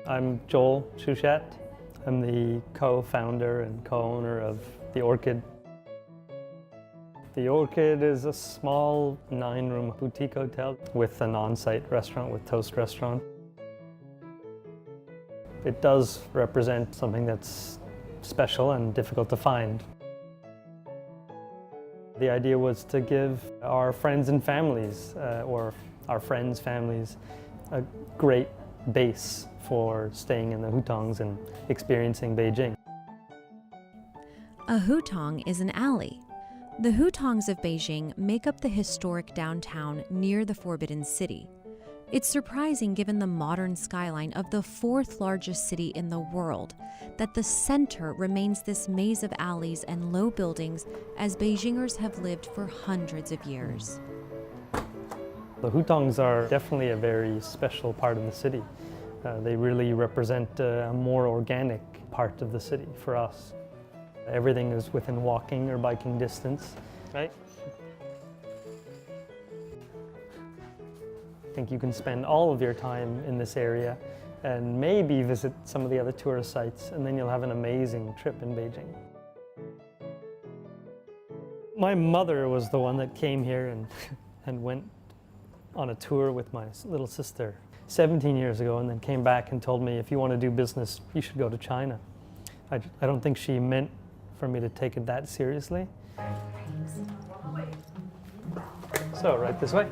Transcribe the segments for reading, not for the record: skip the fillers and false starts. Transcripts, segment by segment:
I'm Joel Chouchat. I'm the co-founder and co-owner of the Orchid. The Orchid is a small 9-room boutique hotel with an on-site restaurant with Toast Restaurant. It does represent something that's special and difficult to find. The idea was to give our friends and families, or our friends' families, a great base for staying in the Hutongs and experiencing Beijing. A Hutong is an alley. The Hutongs of Beijing make up the historic downtown near the Forbidden City. It's surprising, given the modern skyline of the 4th largest city in the world, that the center remains this maze of alleys and low buildings as Beijingers have lived for hundreds of years. The Hutongs are definitely a very special part of the city. They really represent a more organic part of the city for us. Everything is within walking or biking distance, right? I think you can spend all of your time in this area and maybe visit some of the other tourist sites, and then you'll have an amazing trip in Beijing. My mother was the one that came here and went on a tour with my little sister 17 years ago, and then came back and told me, if you want to do business, you should go to China. I don't think she meant for me to take it that seriously. So, right this way.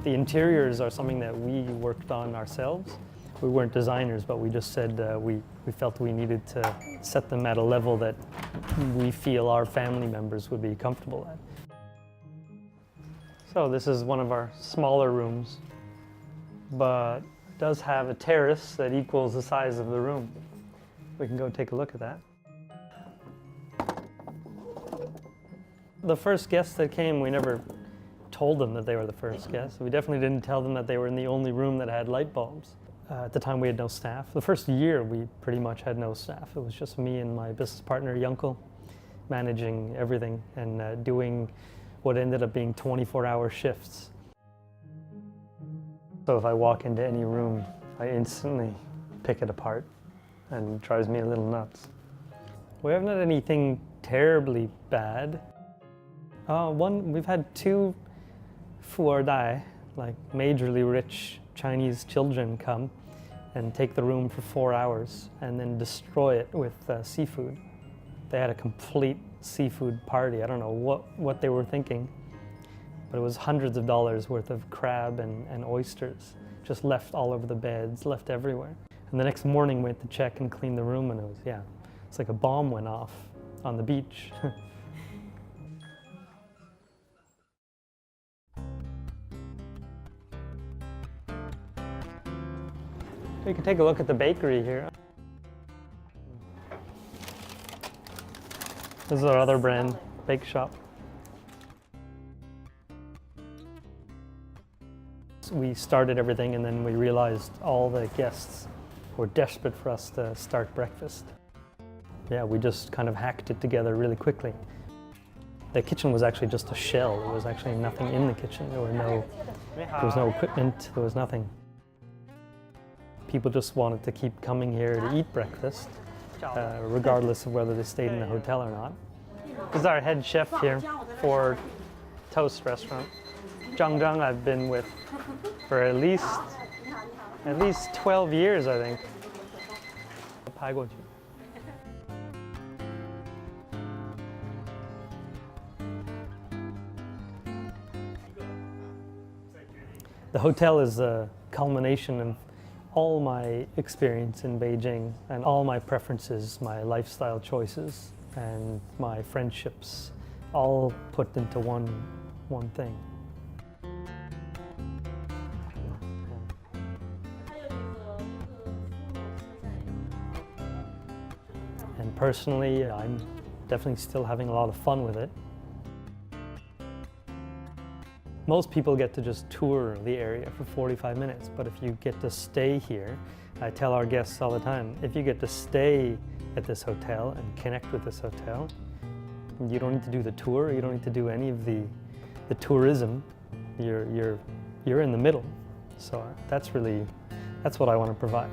The interiors are something that we worked on ourselves. We weren't designers, but we just said we felt we needed to set them at a level that we feel our family members would be comfortable at. So this is one of our smaller rooms, but it does have a terrace that equals the size of the room. We can go take a look at that. The first guests that came, we never told them that they were the first guests. We definitely didn't tell them that they were in the only room that had light bulbs. At the time we had no staff. The first year we pretty much had no staff. It was just me and my business partner Youngcall managing everything and doing what ended up being 24-hour shifts. So if I walk into any room, I instantly pick it apart, and it drives me a little nuts. We haven't had anything terribly bad. We've had 2 fuerdai, like majorly rich Chinese children, come and take the room for 4 hours and then destroy it with seafood. They had a complete seafood party. I don't know what they were thinking, but it was hundreds of dollars worth of crab and oysters, just left all over the beds, left everywhere. And the next morning we went to check and clean the room, and it's like a bomb went off on the beach. We can take a look at the bakery here. This is our other brand, bake shop. We started everything, and then we realized all the guests were desperate for us to start breakfast. Yeah, we just kind of hacked it together really quickly. The kitchen was actually just a shell. There was actually nothing in the kitchen. There was no equipment, there was nothing. People just wanted to keep coming here to eat breakfast, regardless of whether they stayed in the hotel or not. This is our head chef here for Toast Restaurant. Zhang I've been with for at least 12 years, I think. The hotel is a culmination of all my experience in Beijing and all my preferences, my lifestyle choices, and my friendships, all put into one thing. And personally, I'm definitely still having a lot of fun with it. Most people get to just tour the area for 45 minutes, but if you get to stay here, I tell our guests all the time, if you get to stay at this hotel and connect with this hotel, you don't need to do the tour, you don't need to do any of the tourism. You're in the middle. So that's what I want to provide.